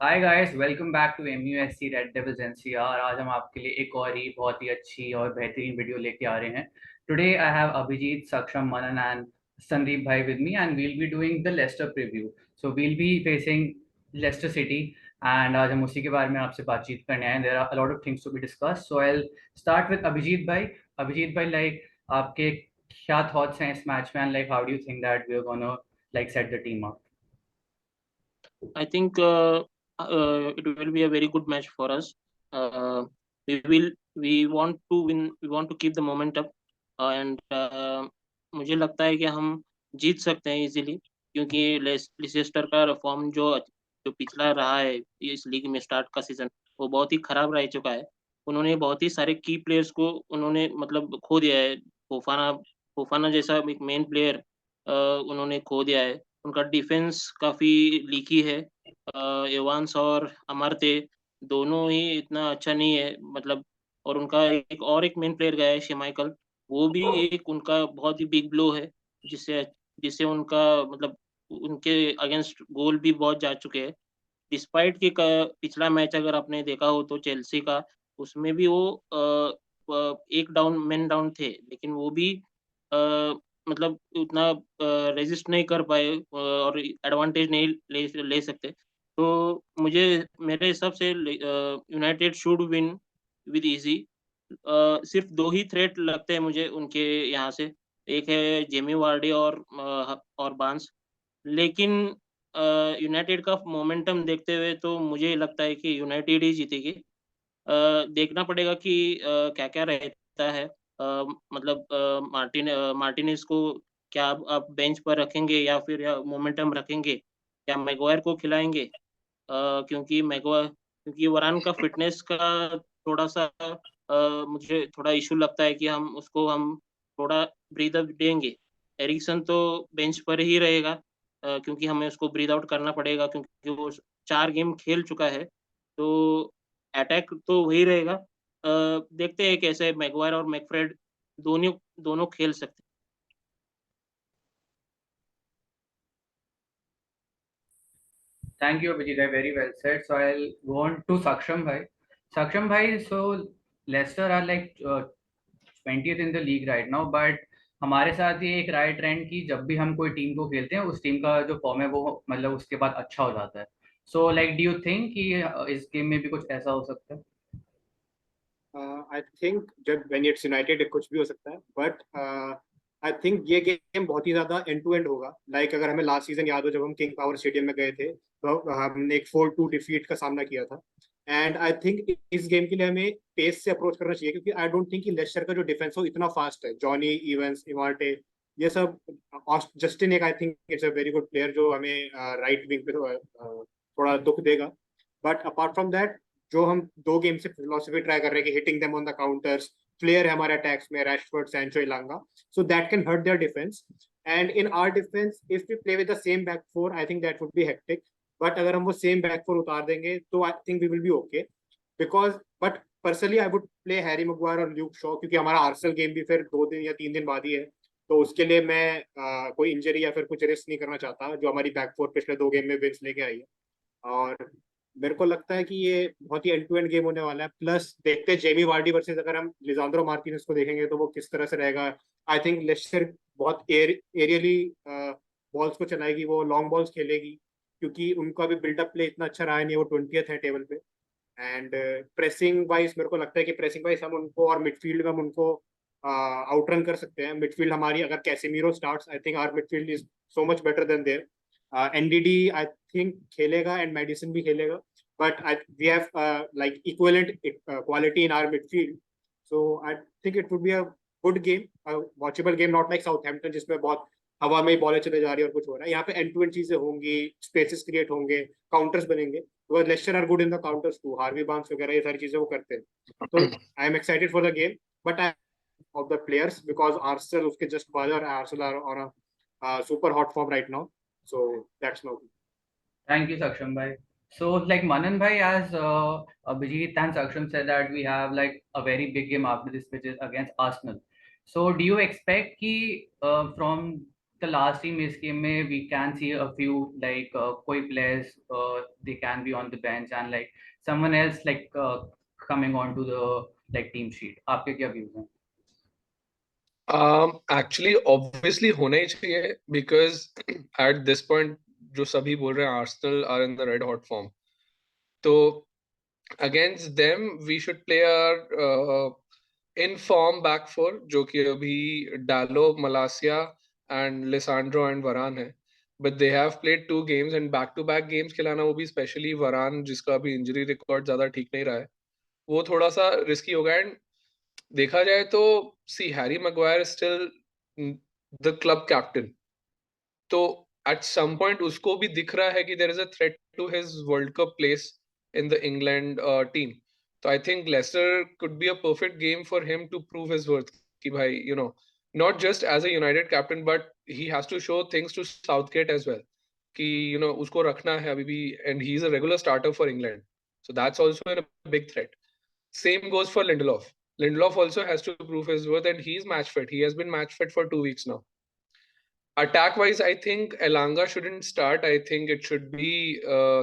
Hi guys, welcome back to MUSC red devils NCR। आज हम आपके लिए एक और ही बहुत ही अच्छी और बेहतरीन वीडियो लेके आ रहे हैं। टुडे आई हैव अभिजीत, सक्षम, मनन एंड संदीप भाई with me and we'll be doing the Leicester preview. So we'll be facing Leicester City and आज हम उसी के बारे में आपसे बातचीत करने आए हैं। There are a lot of things to be discuss, so I will start with Abhijeet भाई। अभिजीत भाई, लाइक आपके क्या थॉट्स हैं इस मैच में and like how do you think that we are gonna like set the team up? I think it will be a very good match for us. We want to win. We want to keep the momentum, and मुझे लगता है कि हम जीत सकते हैं easily, क्योंकि Leicester का form जो जो पिछला रहा है इस लीग में स्टार्ट का सीजन, वो बहुत ही खराब रह चुका है। उन्होंने बहुत ही सारे की प्लेयर्स को उन्होंने मतलब खो दिया है। फोफाना फोफाना जैसा एक मेन प्लेयर उन्होंने खो दिया है। उनका डिफेंस काफ़ी लीकी है। एवांस और अमरते दोनों ही इतना अच्छा नहीं है मतलब। और उनका एक मेन प्लेयर गया है शेमाइकल, वो भी एक उनका बहुत ही बिग ब्लो है, जिससे जिससे उनका मतलब उनके अगेंस्ट गोल भी बहुत जा चुके हैं। डिस्पाइट कि पिछला मैच अगर आपने देखा हो तो चेल्सी का, उसमें भी वो एक डाउन मैन डाउन थे, लेकिन वो भी अ, मतलब उतना रेजिस्ट नहीं कर पाए और एडवांटेज नहीं ले सकते। तो मुझे मेरे हिसाब से United should win with easy. सिर्फ दो ही थ्रेट लगते हैं मुझे उनके यहाँ से, एक है जेमी वार्डी और बांस। लेकिन यूनाइटेड का मोमेंटम देखते हुए तो मुझे लगता है कि यूनाइटेड ही जीतेगी। देखना पड़ेगा कि क्या-क्या रहता है। मतलब मार्टिनेज को क्या आप बेंच पर रखेंगे या फिर या मोमेंटम रखेंगे? क्या मैगवायर को खिलाएँगे? क्योंकि वरान का फ़िटनेस का थोड़ा-सा मुझे थोड़ा इश्यू लगता है कि हम थोड़ा ब्रीथ अप देंगे। एरिक्सन तो बेंच पर ही रहेगा, क्योंकि हमें उसको ब्रीथ आउट करना पड़ेगा, क्योंकि वो 4 गेम खेल चुका है। तो अटैक तो वही रहेगा। देखते हैं कैसे मैगवायर और मैकफ्रेड दोनों दोनों खेल सकते हैं। Thank you, Abhijit. Very well said. So I'll go on to Saksham Bhai. Saksham Bhai, so Leicester are like 20th in the league right now, but हमारे साथ ये एक राय ट्रेंड की जब भी हम कोई टीम को खेलते हैं उस टीम का जो फॉर्म है वो मतलब उसके बाद अच्छा हो जाता है। So like do you think कि इस गेम में भी कुछ ऐसा हो सकता है? आई थिंक जब व्हेन इट्स यूनाइटेड कुछ भी हो सकता है, बट आई थिंक ये गेम बहुत ही ज्यादा एंड टू एंड होगा। लाइक अगर हमें लास्ट सीजन याद हो जब हम किंग पावर स्टेडियम में गए थे, तो हमने एक 4-2 डिफीट का सामना किया था। एंड आई थिंक इस गेम के लिए हमें पेस से अप्रोच करना चाहिए, क्योंकि आई डोंट थिंक कि लेस्टर का जो डिफेंस हो इतना फास्ट है। जॉनी इवेंस, इमार्टे, ये सब, जस्टिन एक आई think it's a very good player जो हमें राइट विंग पे थोड़ा दुख देगा। बट अपार्ट फ्रॉम दैट, जो हम 2 गेम से फिलोसफी ट्राई कर रहे हैं कि hitting them on the counters, flair है हमारे अटैक्स में, Rashford, Sancho, Elanga, so that can hurt their defence. And in our defence if we play with the same back four, I think that would be hectic. But अगर हम वो same back four उतार देंगे तो I think we will be okay. Because but personally I would play Harry Maguire और Luke Shaw, क्योंकि हमारा Arsenal game भी फिर 2 दिन या 3 दिन बाद ही है। तो उसके लिए मैं कोई इंजरी या फिर कुछ रिस्क नहीं करना चाहता, जो हमारी बैक फोर पिछले 2 गेम में विंस लेके आई है। और मेरे को लगता है कि ये बहुत ही एंड टू एंड गेम होने वाला है। प्लस देखते हैं जेमी वार्डी वर्सेस अगर हम लिजांड्रो मार्टिनेज को देखेंगे तो वो किस तरह से रहेगा। आई थिंक लेस्टर बहुत एरियली बॉल्स को चलाएगी, वो लॉन्ग बॉल्स खेलेगी, क्योंकि उनका भी बिल्डअप प्ले इतना अच्छा रहा नहीं, वो 20th है टेबल पे। एंड प्रेसिंग वाइज मेरे को लगता है कि प्रेसिंग वाइज हम उनको, और मिडफील्ड में हम उनको आउटरन कर सकते हैं। मिडफील्ड हमारी अगर Casemiro starts, I think our midfield is so much better than there. Ndidi I think खेलेगा एंड मेडिसिन भी खेलेगा, but we have like equivalent quality in our midfield. So I think it would be a good game, watchable game, not like Southampton जिसमें बहुत हवा में ही बॉलें चले जा रही है और कुछ हो रहा है। यहाँ पे एंड टू एंड चीजें होंगी, स्पेसेस क्रिएट होंगे, काउंटर्स बनेंगे, because Leicester are good in the counters too. Harvey Barnes वगैरह ये सारी चीजें वो करते हैं। तो I am excited for the game, but I of the players because Arsenal उसके just बाद, और Arsenal are on a super hot form right now. So that's no. Thank you, Saksham bhai. So, like Manan bhai, as Abhijit and Saksham said that we have like a very big game after this, which is against Arsenal. So, do you expect कि from the last team is game में we can see a few like koi players they can be on the bench and like someone else like coming onto the like team sheet. आपके क्या views हैं? Actually obviously होना ही चाहिए because at this point जो सभी बोल रहे हैं Arsenal are in the red hot form. तो against them we should play our in form back four जो कि अभी डालो मलासिया and Lisandro and Varane है. But they have played 2 games and back-to-back games खिलाना, वो भी स्पेशली वरान जिसका अभी इंजरी रिकॉर्ड ज्यादा ठीक नहीं रहा है, वो थोड़ा सा रिस्की होगा. एंड देखा जाए तो see Harry Maguire still the club captain, तो एट सम पॉइंट उसको भी दिख रहा है कि there is a threat to his world cup place in the England team. तो I think Leicester could be a perfect game for him to prove his worth कि भाई you know not just as a United captain but he has to show things to Southgate as well कि you know उसको रखना है अभी भी, and he is a regular starter for England, so that's also a big threat. Same goes for Lindelof. Lindelof also has to prove his worth, and he's match fit. He has been match fit for 2 weeks now. Attack wise, I think Elanga shouldn't start. I think it should be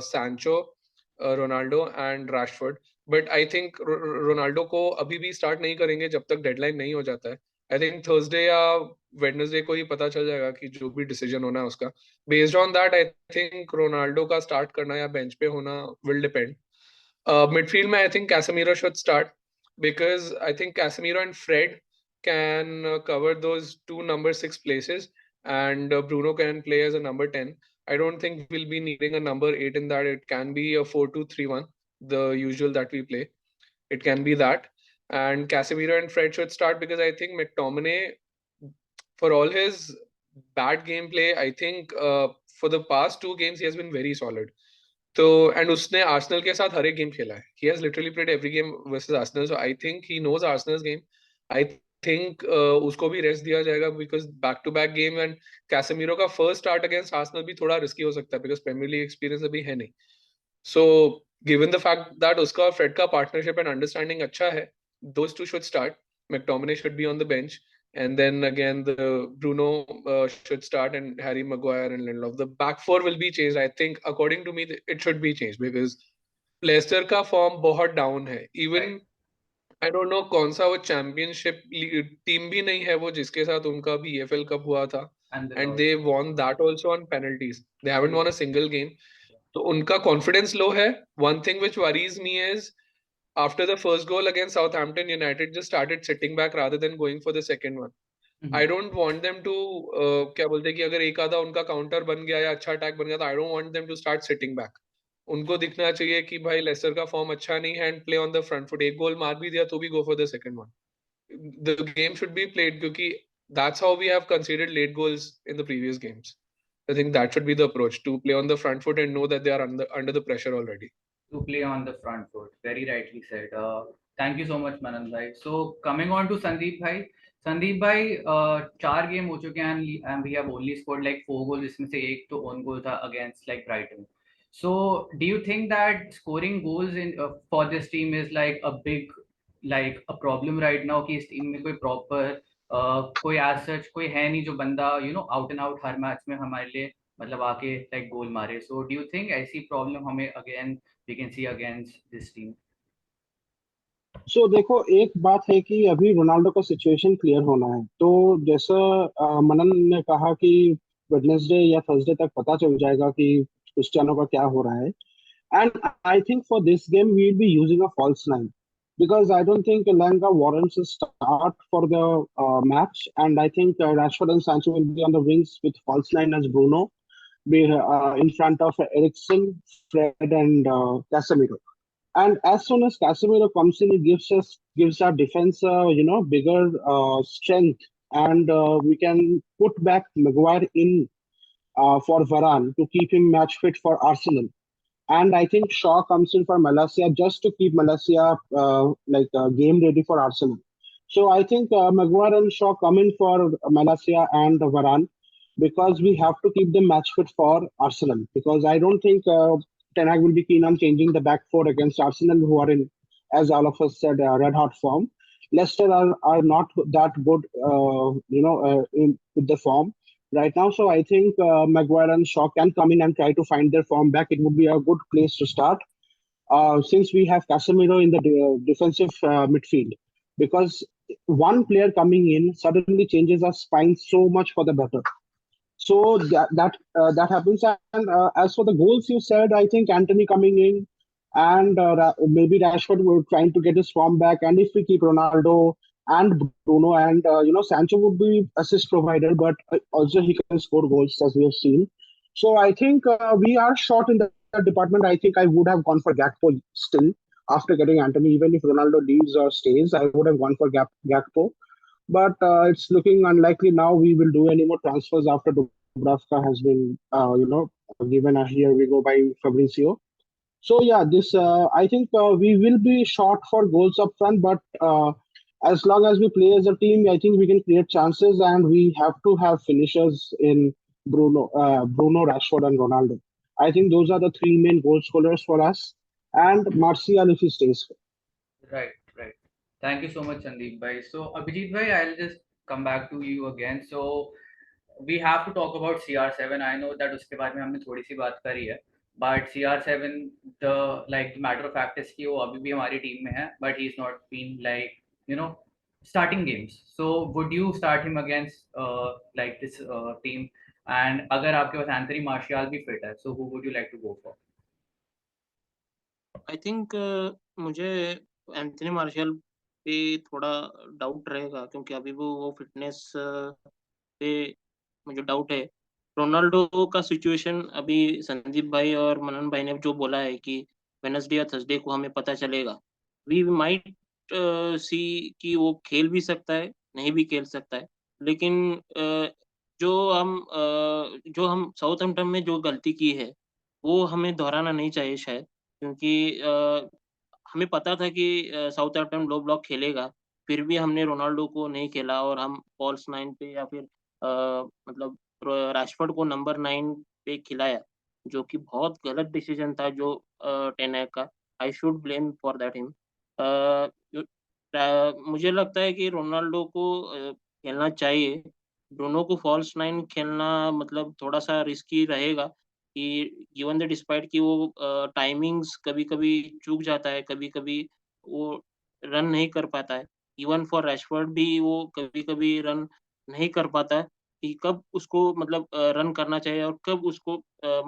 Sancho, Ronaldo, and Rashford. But I think Ronaldo को अभी भी start नहीं करेंगे जब तक deadline नहीं हो जाता है. I think Thursday या Wednesday को ही पता चल जाएगा कि जो भी decision होना है उसका. Based on that, I think Ronaldo का start करना या bench पे होना will depend. Midfield में I think Casemiro should start because I think Casemiro and Fred can cover those 2 number 6 places, and Bruno can play as a number 10. I don't think we'll be needing a number 8 in that. It can be a 4-2-3-1, the usual that we play. It can be that. And Casemiro and Fred should start because I think McTominay, for all his bad gameplay, I think for the past 2 games he has been very solid. तो and उसने Arsenal के साथ हर एक game खेला है. He has literally played every game versus Arsenal, so I think he knows Arsenal's game. I think उसको भी रेस्ट दिया जाएगा because back to back game, and Casemiro का फर्स्ट स्टार्ट अगेंस्ट आर्सेनल भी थोड़ा रिस्की हो सकता है बिकॉज प्रीमियर लीग एक्सपीरियंस अभी है नहीं. So given the fact that उसका फ्रेड का पार्टनरशिप एंड अंडरस्टैंडिंग अच्छा है, those two should start. McTominay should be on the bench, and then again the Bruno should start, and Harry Maguire and Lindelof. The back four will be changed. I think, according to me, it should be changed because Leicester का form बहुत down है. Even I don't know कौन सा वो championship team भी नहीं है वो जिसके साथ उनका भी EFL Cup हुआ था, and they won that also on penalties. They haven't won a single game. तो उनका confidence low है. One thing which worries me is after the first goal against Southampton, United just started sitting back rather than going for the second one. I don't want them to क्या बोलते हैं कि अगर एक आधा उनका counter बन गया या अच्छा अटैक बन गया तो I don't want them to start sitting back. उनको दिखना चाहिए कि भाई लेस्टर का फॉर्म अच्छा नहीं है, and play on the front foot. एक गोल मार भी दिया तो भी go for the second one. The game should be played क्योंकि that's how we have conceded late goals in the previous games. I think that should be the approach, to play on the front foot and know that they are under the pressure already. To play on the front foot. Very rightly said. Thank you so much, Manan bhai. So coming on to Sandeep bhai. Sandeep bhai, 4 game हो चुके हैं and we have only scored like 4 goals, जिसमें से एक तो own goal था against like Brighton. So do you think that scoring goals in for this team is like a big like a problem right now कि इस team में कोई proper कोई as such कोई है नहीं जो बंदा out and out her match में हमारे लिए मतलब आके like गोल मारे. So do you think ऐसी प्रॉब्लम हमें again we can see against this team? सो देखो, एक बात है कि अभी रोनाल्डो का सिचुएशन क्लियर होना है. तो जैसा मनन ने कहा कि वेडनेसडे या थर्सडे तक पता चल जाएगा कि क्रिस्टियानो का क्या हो रहा है. And I think for this game we will be using a false nine because I don't think Elanga warrants a start for the match, and I think Rashford and Sancho will be on the wings with false nine as Bruno in front of Eriksen, Fred, and Casemiro. And as soon as Casemiro comes in, it gives our defense bigger strength, and we can put back Maguire in for Varane to keep him match fit for Arsenal. And I think Shaw comes in for Malacia just to keep Malacia game ready for Arsenal. So I think Maguire and Shaw come in for Malacia and Varane because we have to keep them match fit for Arsenal. Because I don't think Ten Hag will be keen on changing the back four against Arsenal, who are in, as all of us said, red hot form. Leicester are not that good, with the form. right now. So I think Maguire and Shaw can come in and try to find their form back. It would be a good place to start. Since we have Casemiro in the defensive midfield, because one player coming in suddenly changes our spine so much for the better. So that happens. And as for the goals you said, I think Antony coming in and maybe Rashford were trying to get his form back. And if we keep Ronaldo and Bruno and Sancho would be assist provider, but also he can score goals as we have seen. So I think we are short in that department. I think I would have gone for Gakpo still after getting Antony. Even if Ronaldo leaves or stays, I would have gone for Gakpo. But it's looking unlikely now we will do any more transfers after Dubravka has been, given a here we go by Fabrizio. So yeah, this I think we will be short for goals up front, but as long as we play as a team, I think we can create chances, and we have to have finishers in Bruno, Rashford, and Ronaldo. I think those are the three main goal scorers for us, and Martial if he stays. Right, right. Thank you so much, Sandeep bhai. So, Abhijit bhai, I'll just come back to you again. So, we have to talk about CR7. I know that उसके बारे में हमने थोड़ी सी बात करी है, but CR7 the matter of fact is कि वो अभी भी हमारी टीम में है, but he's not been you know starting games. So, would you start him against this team? And अगर आपके पास एंथनी मार्शियल भी फिट है, so who would you like to go for? I think मुझे Anthony martial पे थोड़ा doubt रहेगा, क्योंकि अभी वो फिटनेस पे मुझे डाउट है। रोनाल्डो का सिचुएशन अभी संदीप भाई और मनन भाई ने जो बोला है कि वेडनेसडे या थर्सडे को हमें पता चलेगा। वी माइट सी कि वो खेल भी सकता है, नहीं भी खेल सकता है। लेकिन जो हम साउथहैम्पटन में जो गलती की है, वो हमें दोहराना नहीं चाहिए शायद, क्योंकि हमें पता था कि साउथहैम्पटन लो ब्लॉक खेलेगा, फिर भी हमने रोनाल्डो को नहीं खेला और हम फॉल्स 9 पे या फिर मतलब रैशफोर्ड को नंबर 9 पे खिलाया, जो कि बहुत गलत डिसीजन था जो टेन हैग का। I should blame for that him. मुझे लगता है कि रोनाल्डो को खेलना चाहिए। ब्रूनो को फॉल्स 9 खेलना मतलब थोड़ा-सा रिस्की रहेगा, कि गिवन द डिस्पाइट कि वो टाइमिंग्स कभी-कभी चूक जाता है, कभी-कभी वो रन नहीं कर पाता है। इवन फॉर रैशफोर्ड भी वो कभी-कभी रन नहीं कर पाता है, कि कब उसको मतलब रन करना चाहिए और कब उसको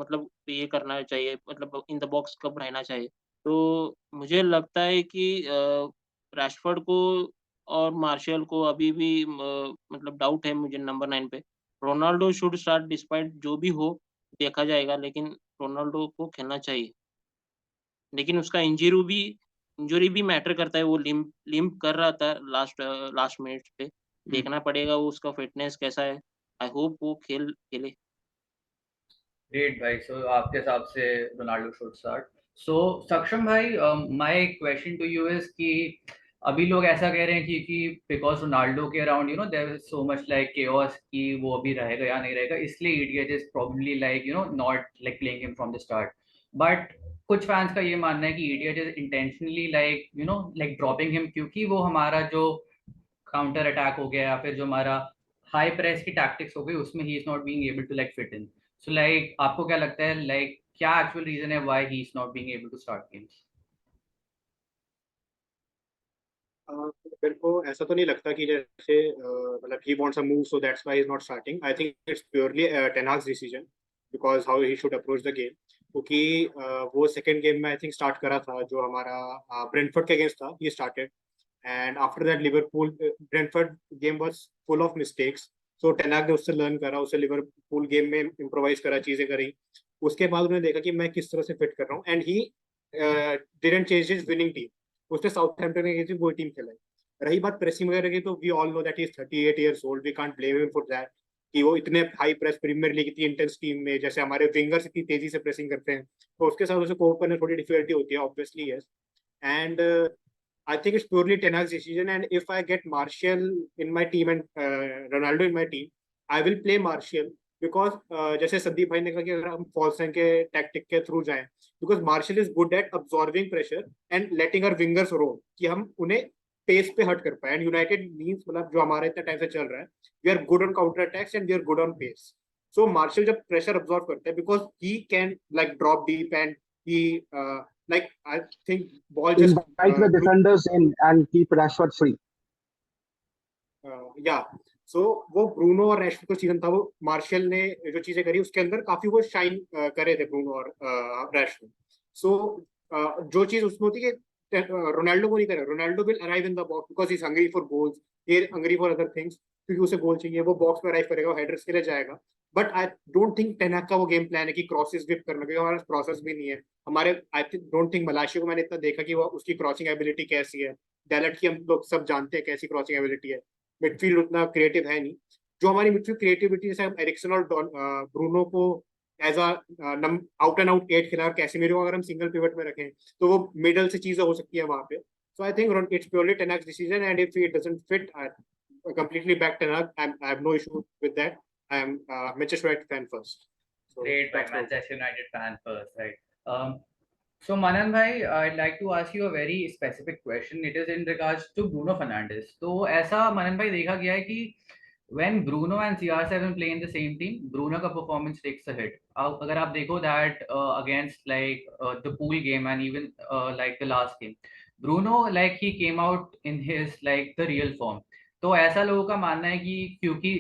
मतलब ये करना चाहिए, मतलब इन द बॉक्स कब रहना चाहिए। तो मुझे लगता है कि रैशफोर्ड को और मार्शियल को अभी भी मतलब डाउट है मुझे नंबर 9 पे। रोनाल्डो शुड स्टार्ट डिस्पाइट जो भी हो, देखा जाएगा, लेकिन रोनाल्डो को खेलना चाहिए। लेकिन उसका इंजरी भी मैटर करता है, वो लिम्प कर रहा था लास्ट मिनट पे। देखना पड़ेगा वो उसका फिटनेस कैसा है। आई होप वो खेले। ग्रेट भाई, सो आपके हिसाब से Ronaldo should start. So Saksham भाई, my question to you is कि अभी लोग ऐसा कह रहे हैं कि बिकॉज रोनाल्डो के around there is so much chaos कि वो अभी रहेगा या नहीं रहेगा, इसलिए ETH is probably not playing him from the start. But कुछ फैंस का ये मानना है कि ETH is intentionally dropping him, क्योंकि वो हमारा जो काउंटर अटैक हो गया या फिर जो हमारा हाई प्रेस की टैक्टिक्स हो गई उसमें he is not being able to fit in. So आपको क्या लगता है क्या एक्चुअल रीजन है why he is not being able to start games? मेरे को ऐसा तो नहीं लगता कि जैसे मतलब he wants a move so that's why he's not starting. I think it's purely Ten Hag's decision because how he should approach the game. क्योंकि वो सेकंड गेम में आई थिंक स्टार्ट करा था जो हमारा ब्रेंटफोर्ड के अगेंस्ट था, he started and after that Liverpool Brentford game was full of mistakes. So ten हाग ने उससे लर्न करा, उससे लिवरपूल गेम में इम्प्रोवाइज करा, चीजें करी। उसके बाद उन्होंने देखा कि मैं किस तरह से फिट कर रहा हूँ and he didn't change his winning team. उसने साउथहैम्पटन के अगेंस्ट वो टीम खेलाई। रही बात प्रेसिंग वगैरह की, तो we all know that he is 38 years old, we can't blame him for that कि वो इतने हाई प्रेस प्रीमियर लीग इतनी इंटेंस टीम में जैसे हमारे विंगर्स इतनी तेजी से प्रेसिंग करते हैं, तो उसके साथ उसे कोप करने थोड़ी डिफिकल्टी होती है obviously, yes. And I think it's purely Ten Hag's decision, and if I get Martial in my team and Ronaldo in my team, I will play Martial because जैसे संदीप भाई ने कहा कि अगर हम फॉल्स नाइन के टैक्टिक के through जाएं, because Martial is good at absorbing pressure and letting our wingers roam, कि हम उन्हें पेस पे हट कर पाए। एंड यूनाइटेड मींस मतलब जो हमारे इतना टाइम से चल रहा है, we are good on counter attacks and we are good on pace. So Martial जब प्रेशर अब्सॉर्ब करता है, because he can like drop deep and he like I think ball just invite the defenders in and keep Rashford free. या सो वो Bruno और Rashford का season था, वो martial ने जो चीजें करी उसके अंदर काफी वो शाइन करे थे ब्रूनो और रैशफोर्ड। सो जो चीज उसमें होती है कि रोनाल्डो को नहीं करे, Ronaldo will arrive in the box because is hungry for goals, he hungry for other things, क्योंकि उसे गोल चाहिए, वो बॉक्स में अराइव करेगा, वो हेडर्स के लिए जाएगा। But I don't think Ten Hag का वो गेम प्लान है कि क्रॉसेस विप करना, क्योंकि हमारा प्रोसेस भी नहीं है हमारे। आई डोंट थिंक मलाशिया को मैंने इतना देखा कि वो उसकी क्रॉसिंग एबिलिटी कैसी है। डेलट की हम लोग सब जानते हैं कैसी क्रॉसिंग एबिलिटी है। मिडफील्ड उतना क्रिएटिव है नहीं। जो हमारी मिडफील्ड क्रिएटिविटी, जैसे हम एरिक्सन और ब्रूनो को एज आउट एंड आउट 8 खिला, और कैसेमिरो अगर हम सिंगल पिवट में रखें तो वो मिडल से चीजें हो सकती है वहां पे। So I think it's purely Ten Hag's decision, and if it doesn't fit completely back ten hag. I have no issue with that. I am Manchester United fan first. So Great, by that's my Manchester United fan first, right? So Manan bhai, I'd like to ask you a very specific question. It is in regards to Bruno Fernandes. तो ऐसा Manan bhai देखा गया है कि when Bruno and CR7 play in the same team, Bruno का performance takes a hit. अगर आप देखो that against like the pool game and even like the last game, Bruno like he came out in his like the real form. तो ऐसा लोगों का मानना है कि क्योंकि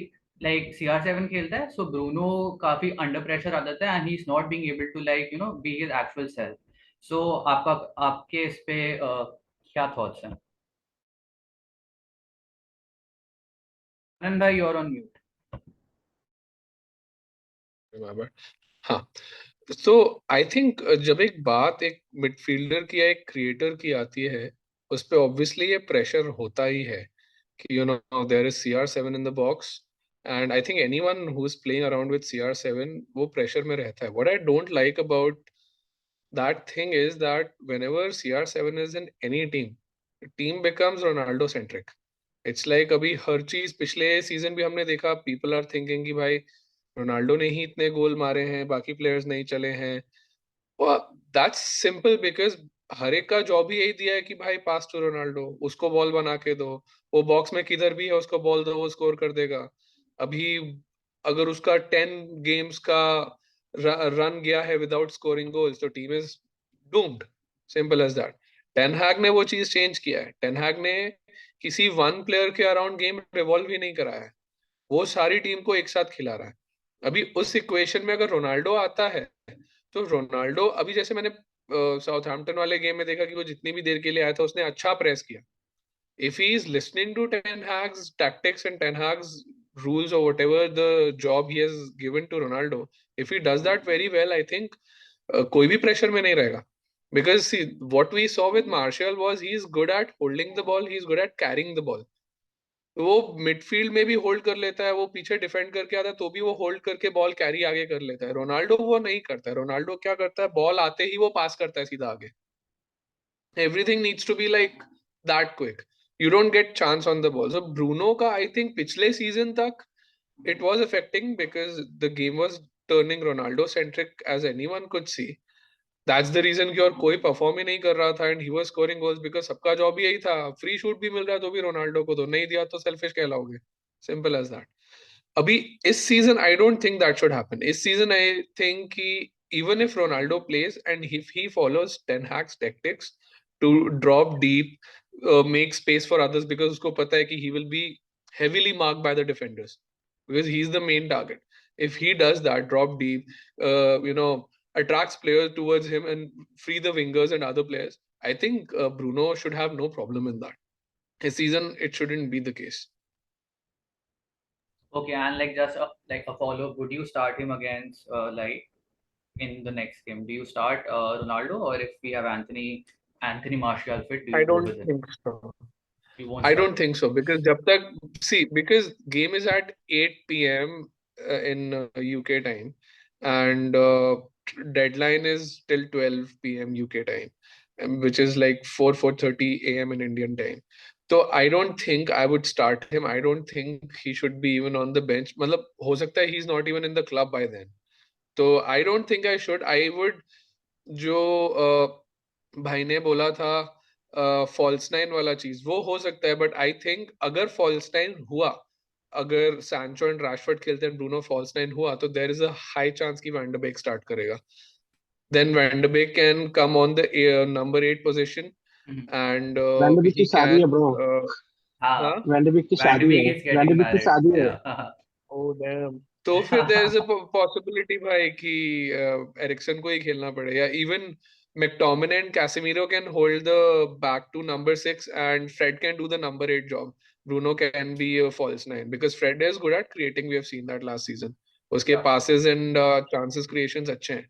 लाइक CR7 खेलता है, सो ब्रूनो काफी अंडर प्रेशर आ जाता है and he is not being able to like be his actual self. So आपका आपके इस पे क्या थॉट्स हैं? आनंद भाई, यू आर ऑन म्यूट। हाँ, तो आई थिंक जब एक बात एक मिडफील्डर की या एक क्रिएटर की आती है, उस पे ऑब्वियसली ये प्रेशर होता ही है कि there is CR7 in the box, and I think anyone who is playing around with CR7 वो प्रेशर में रहता है. What I don't like about that thing is that whenever CR7 is in any team, team becomes Ronaldo centric. It's like अभी हर चीज पिछले season भी हमने देखा, पीपल आर थिंकिंग कि भाई रोनाल्डो ने ही इतने गोल मारे हैं, बाकी प्लेयर्स नहीं चले हैं. दैट्स सिंपल बिकॉज हर एक का जॉब ही यही दिया है कि भाई पास टू रोनाल्डो, उसको बॉल बना के दो, वो बॉक्स में किधर भी है उसको बॉल दो, वो स्कोर कर देगा. अभी अगर उसका 10 गेम्स का रन गया है विदाउट स्कोरिंग गोल्स तो team is doomed. Simple as that. Ten Hag ने वो चीज चेंज किया है. टेन हैग ने किसी वन प्लेयर के अराउंड गेम रिवॉल्व ही नहीं कराया है, वो सारी टीम को एक साथ खिला रहा है. अभी उस इक्वेशन में अगर रोनाल्डो आता है तो रोनाल्डो अभी जैसे मैंने साउथहैम्पटन वाले गेम में देखा कि वो जितनी भी देर के लिए आया था उसने अच्छा प्रेस किया. If he is listening to Ten Hag's tactics and Ten Hag's rules or whatever the job he has given to Ronaldo, if he does that very well, I think कोई भी प्रेशर में नहीं रहेगा. Because see, what we saw with Martial was he is good at holding the ball, he is good at carrying the ball. वो midfield में भी hold कर लेता है, वो पीछे डिफेंड करके आता है तो भी वो होल्ड करके बॉल कैरी आगे कर लेता है. रोनाल्डो वो नहीं करता है. रोनाल्डो क्या करता है, बॉल आते ही वो पास करता है सीधा आगे. Everything needs to be like that quick. You don't get chance on the ball. So Bruno का आई थिंक पिछले सीजन तक it was affecting because the game was turning Ronaldo centric as anyone could see. That's the reason कि और कोई perform ही नहीं कर रहा था and he was scoring goals because सबका जॉब ही यही था. फ्री शूट भी मिल रहा है तो भी रोनाल्डो को दो, नहीं दिया तो सेल्फिश कहलाओगे. Simple as that. अभी इस season I don't think that should happen. इस सीजन आई थिंक कि even if Ronaldo plays and if he follows Ten Hag's tactics to drop deep, make space for others because उसको पता है कि he will be heavily marked by the defenders because he's the main target. If he does that, drop deep, attracts players towards him and free the wingers and other players, I think Bruno should have no problem in that. His season, it shouldn't be the case. Okay, and like just like a follow up, would you start him against like in the next game? Do you start Ronaldo, or if we have Anthony Martial fit, do I you go don't with him? think so. You won't I start don't think so because because game is at 8 p.m. In UK time and deadline is till 12 p.m. UK time, which is like 4:30 a.m. in Indian time. So I don't think I would start him. I don't think he should be even on the bench. मतलब हो सकता है he's not even in the club by then. So I don't think I should. I would जो भाई ने बोला था false nine वाला चीज वो हो सकता है, बट आई थिंक अगर फॉल्स नाइन हुआ, अगर सैंचो एंड रैशफोर्ड खेलते हैं, ब्रूनो फॉल्स नाइन हुआ, तो there is a high chance कि वैन डे बेक स्टार्ट करेगा. Then Van de Beek can come on the number 8 position, and van की he शादी है can. ब्रो, हाँ, Huh? वैन की वैन शादी बीक है, इज गेटिंग की मैरिड. शादी है. Oh damn. तो फिर there is a possibility भाई कि एरिक्सन को ही खेलना पड़े, या even McTominay and Casemiro can hold the back to number 6 and Fred can do the number 8 job. Bruno can be a false nine because Fred is good at creating. We have seen that last season. उसके passes and chances creations अच्छे हैं.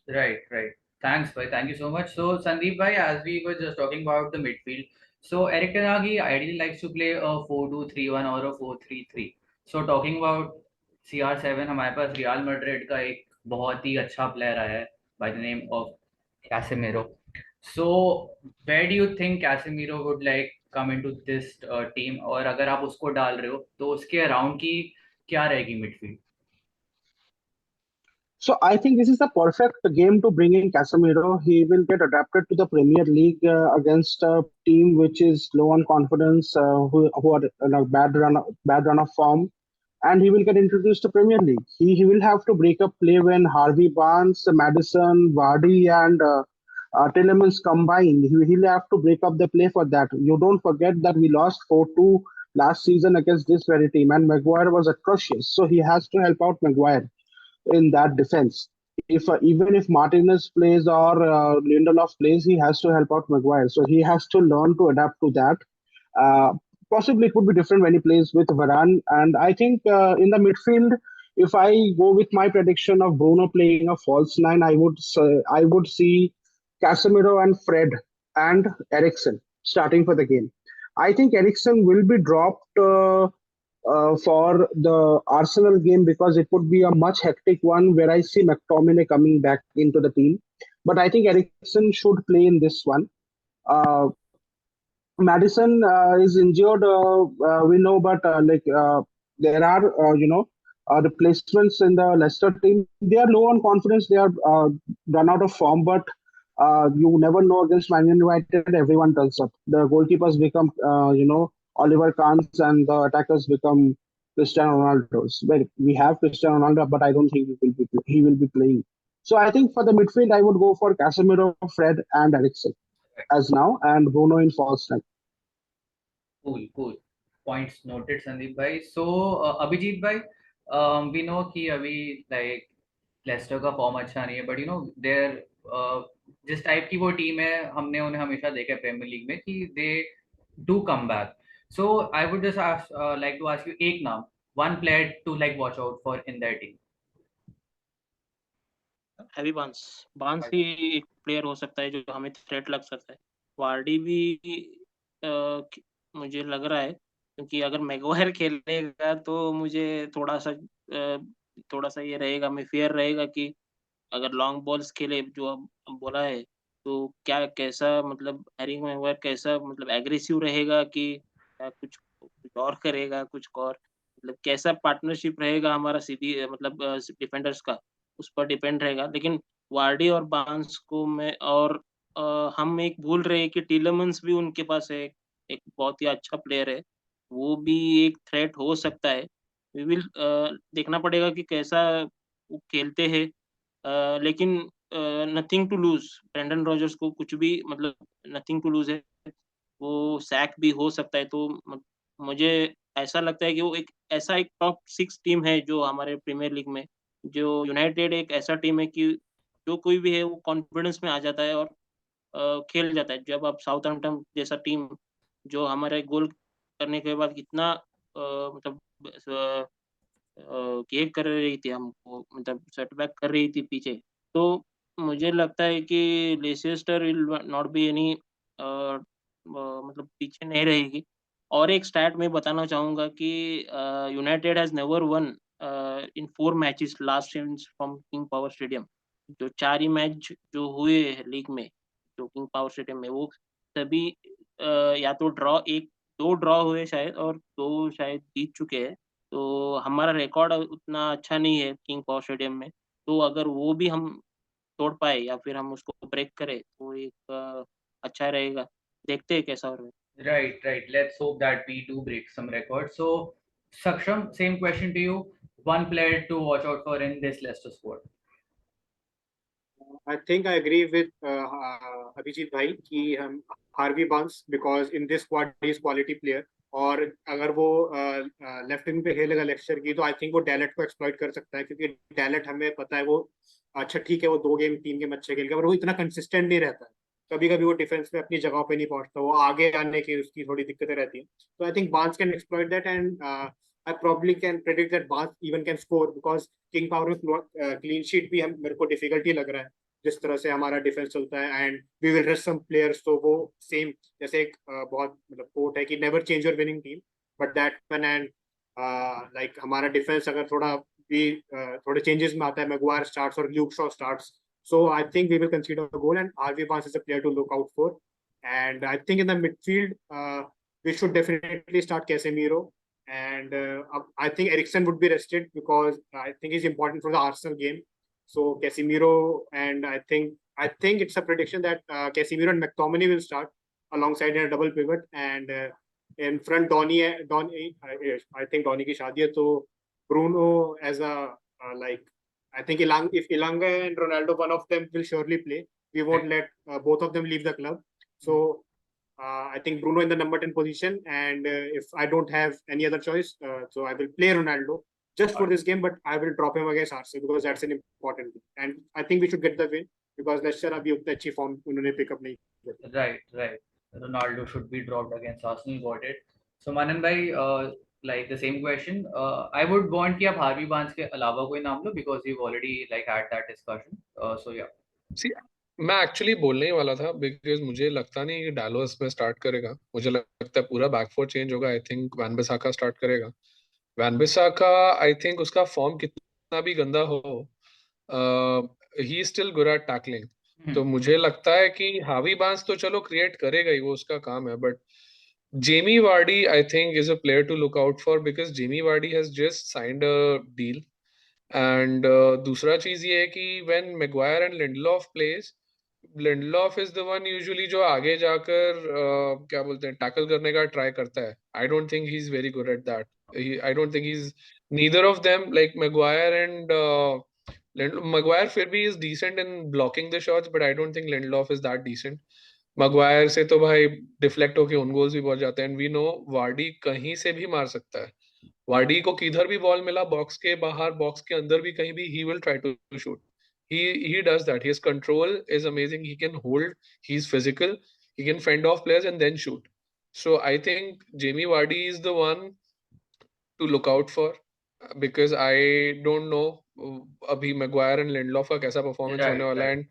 Right, right. Thanks, bhai. Thank you so much. So, Sandeep bhai, as we were just talking about the midfield, so Eric Ten Hag he ideally likes to play a 4-2-3-1 or a 4-3-3. So, talking about CR7, हमारे पास real Madrid का एक बहुत ही अच्छा player आया है by the name of Casemiro. So, where do you think Casemiro would like come into this team? और अगर आप उसको डाल रहे हो, तो उसके अराउंड की क्या रहेगी midfield? So I think this is the perfect game to bring in Casemiro. He will get adapted to the Premier League against a team which is low on confidence, who are in a bad run of form, and he will get introduced to Premier League. He will have to break up play when Harvey Barnes, Madison, Vardy, and Tielemans combine. He'll have to break up the play for that. You don't forget that we lost 4-2 last season against this very team, and Maguire was atrocious. So he has to help out Maguire in that defense. If even if Martinez plays or Lindelof plays, he has to help out Maguire. So he has to learn to adapt to that. Uh, Possibly it would be different when he plays with Varane. And I think in the midfield, if I go with my prediction of Bruno playing a false nine, I would see Casemiro and Fred and Eriksen starting for the game. I think Eriksen will be dropped for the Arsenal game because it would be a much hectic one where I see McTominay coming back into the team. But I think Eriksen should play in this one. Madison is injured, we know, but there are replacements in the Leicester team. They are low on confidence. They are run out of form, but you never know against Man United. Everyone turns up. The goalkeepers become Oliver Kahns, and the attackers become Cristiano Ronaldo's. Well, we have Cristiano Ronaldo, but I don't think he will be playing. So I think for the midfield, I would go for Casemiro, Fred, and Eriksen as now, and Bruno in false nine. Cool, cool. Points noted, Sandeep bhai. So, Abhijit bhai, we know कि अभी like Lester का form अच्छा नहीं है, but there जिस type की वो team है, हमने उन्हें हमेशा देखा है प्रीमियर लीग में कि they do come back. So I would just like to ask you एक नाम, one player to like watch out for in that team. Harvey Barnes Barnes ही एक प्लेयर हो सकता है जो हमें थ्रेट लग सकता है. वार्डी भी मुझे लग रहा है, क्योंकि अगर मैगवायर खेलेगा तो मुझे थोड़ा सा ये रहेगा, मैं फेयर रहेगा कि अगर लॉन्ग बॉल्स खेले जो अब बोला है, तो क्या कैसा मतलब हैरी मैगवायर कैसा मतलब एग्रेसिव रहेगा कि कुछ कुछ और करेगा, कुछ और मतलब कैसा पार्टनरशिप रहेगा हमारा सीधी मतलब डिफेंडर्स का, उस पर डिपेंड रहेगा. लेकिन वार्डी और बांस को मैं और हम एक भूल रहे हैं कि टीलेमंस भी उनके पास है, एक बहुत ही अच्छा प्लेयर है, वो भी एक थ्रेट हो सकता है. वी विल देखना पड़ेगा कि कैसा वो खेलते हैं. लेकिन nothing to lose, Brendan Rodgers को कुछ भी मतलब नथिंग टू लूज है, वो सैक भी हो सकता है. तो मुझे ऐसा लगता है कि वो एक टॉप 6 टीम है जो हमारे प्रीमियर लीग में, जो यूनाइटेड एक ऐसा टीम है कि जो कोई भी है वो कॉन्फिडेंस में आ जाता है और खेल जाता है. जब आप साउथहैम्पटन जैसा टीम जो हमारे गोल करने के बाद कितना मतलब केयर कर रही थी हमको, मतलब सेटबैक कर रही थी पीछे. तो मुझे लगता है कि Leicester will not be any मतलब पीछे नहीं रहेगी. और एक स्टैट मैं बताना चाहूँगा कि United has never one in 4 matches last season from king power stadium. जो 4 ही मैच जो हुए हैं लीग में, जो किंग पावर स्टेडियम में, वो सभी या तो 2 ड्रॉ हुए शायद और 2 शायद जीत चुके हैं. तो हमारा रिकॉर्ड उतना अच्छा नहीं है किंग पावर स्टेडियम में. तो अगर वो भी हम तोड़ पाए या फिर हम उसको ब्रेक करें, तो एक अच्छा रहेगा, देखते हैं कैसा हो रहा है। Right, right. Let's hope that we do break some records. So, Saksham, same question to you. One player to watch out for in this Leicester squad. I think I agree with Abhijit भाई कि हम Harvey Barnes because in this squad he is quality player, और अगर वो left wing पे खेलेगा lecture की तो आई थिंक वो डैलेट को एक्सप्लॉइट कर सकता है, क्योंकि डैलेट हमें पता है वो अच्छा ठीक है, वो 2 गेम 3 गेम अच्छे खेल गया, पर वो इतना कंसिस्टेंट नहीं रहता है। कभी कभी वो डिफेंस में अपनी जगह पे नहीं पहुंचता, वो आगे आने की उसकी थोड़ी दिक्कतें रहती हैं। तो I think Barnes can exploit that, and I probably can predict that Barnes even can score, because king power में क्लीन शीट भी हम मेरे को डिफिकल्टी लग रहा है जिस तरह से हमारा डिफेंस चलता है, and we will rest some players. तो वो सेम जैसे एक बहुत मतलब कोट है कि never change your winning team, but that one, and like हमारा डिफेंस अगर थोड़ा भी थोड़े चेंजेस में आता है, मैगवायर स्टार्ट्स और Luke Shaw starts, so I think we will concede a goal, and RV Barnes is a player to look out for. And I think in the midfield, we should definitely start Casemiro, and I think Eriksen would be rested because I think he's important for the Arsenal game. So Casemiro, and I think it's a prediction that Casemiro and McTominay will start alongside in a double pivot, and in front Donny, I think Donny की शादी है, तो Bruno as a like I think if Ilanga and Ronaldo, one of them will surely play. We won't let both of them leave the club. So I think Bruno in the number 10 position, and if I don't have any other choice, so I will play Ronaldo just for this game, but I will drop him against Arsenal because that's an important thing. And I think we should get the win because Leicester अभी उतनी अच्छी form उन्होंने pick up नहीं किया। Right, right. Ronaldo should be dropped against Arsenal. Got it. So, Manan bhai, like the same question. I would want कि आप Harvey Barnes के अलावा कोई नाम लो because we've already like had that discussion. So yeah. See, मैं actually बोलने ही वाला था बिकॉज मुझे लगता नहीं कि डालो इसमें स्टार्ट करेगा। मुझे लगता है पूरा बैकफोर चेंज होगा। I think Wan-Bissaka start करेगा। वैन बिसाका, आई थिंक उसका फॉर्म कितना भी गंदा हो, he still good at tackling. तो मुझे लगता है कि हावी बार्न्स तो चलो क्रिएट करेगा ही, वो उसका काम है, but Jamie Vardy I think is a player to look out for because Jamie Vardy has just signed a deal. And दूसरा चीज ये है कि when Maguire and Lindelof plays, Lindelof is the one usually जो आगे जाकर क्या बोलते हैं टैकल करने का ट्राई करता है। I don't think he is very good at that. I don't think he is neither of them like Maguire and Maguire फिर भी is decent in blocking the shots, but I don't think Lindelof is that decent. Maguire से तो भाई deflect होके उन goals भी पहुंच जाते हैं, एंड वी नो वार्डी कहीं से भी मार सकता है। वार्डी को किधर भी बॉल मिला, बॉक्स के बाहर बॉक्स के अंदर भी कहीं भी, he will try to shoot. he does that. His control is amazing. He can hold, he's physical, he can fend off players and then shoot. So I think Jamie Vardy is the one to look out for because I don't know अभी Maguire and Lindelof का कैसा performance होने वाला है। And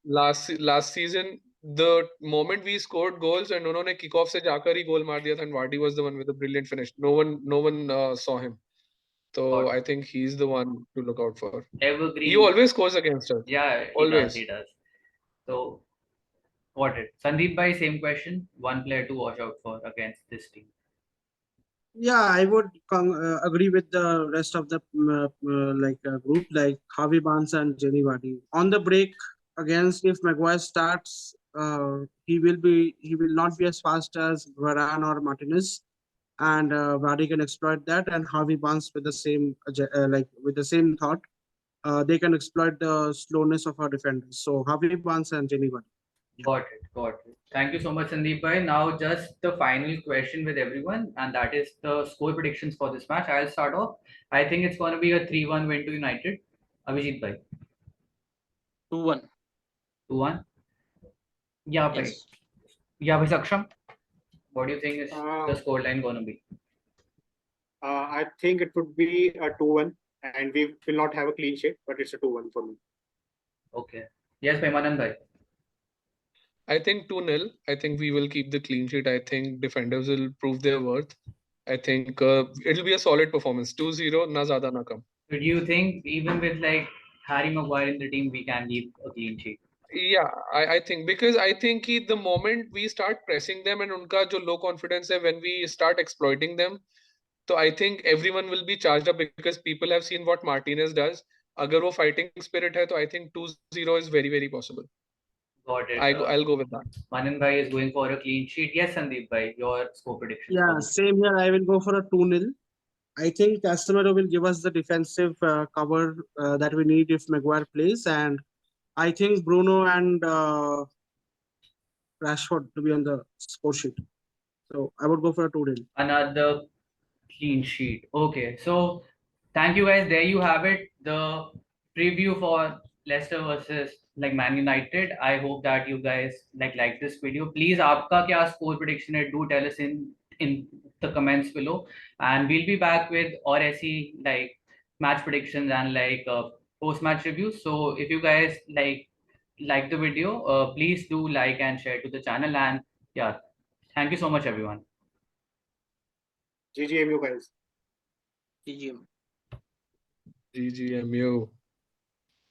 last season the moment we scored goals and उन्होंने kick off से जाकर ही गोल मार दिया था, and Vardy was the one with a brilliant finish. No one saw him. So I think he's the one to look out for. Evergreen. He always scores against us. Yeah, always. He does. So, got it. Sandeep bhai, same question. One player to watch out for against this team. Yeah, I would agree with the rest of the group, like Harvey Barnes and Jenny Vardy. On the break against, if Maguire starts, he will not be as fast as Varane or Martinez, and Vardy can exploit that. And Harvey Barnes with the same with the same thought, they can exploit the slowness of our defenders. So Harvey Barnes and Jenny Vardy. Got it. Got it. Thank you so much, Sandeep bhai. Now, just the final question with everyone, and that is the score predictions for this match. I'll start off. I think it's going to be a 3-1 win to United. Abhijit bhai. 2-1. 2-1. Yeah, bhai. Yes. Yeah, bhai. Saksham, what do you think is the scoreline going to be? I think it would be a 2-1, and we will not have a clean sheet, but it's a 2-1 for me. Okay. Yes, bhai. Manan bhai. I think 2-0. I think we will keep the clean sheet. I think defenders will prove their worth. I think it'll be a solid performance. 2-0, na zyada na kam. Do you think even with like Harry Maguire in the team, we can keep a clean sheet? Yeah, I think because I think the moment we start pressing them and unka jo low confidence hai, when we start exploiting them, so I think everyone will be charged up because people have seen what Martinez does. Agar wo fighting spirit hai, so I think 2-0 is very, very possible. Got it. I'll go with that. Manan bhai is going for a clean sheet. Yes, Sandeep bhai, your score predictions. Yeah, same here. I will go for a 2-0. I think Casemiro will give us the defensive cover that we need if Maguire plays, and I think Bruno and Rashford to be on the score sheet. So I would go for a 2-0. Another clean sheet. Okay, so thank you guys. There you have it. The preview for Leicester versus like Man United. I hope that you guys like this video. Please, आपका क्या score prediction है? Do tell us in the comments below, and we'll be back with और ऐसी like match predictions and like post match reviews. So if you guys like the video, please do like and share to the channel. And yeah, thank you so much, everyone. GGMU guys. GG. GGMU.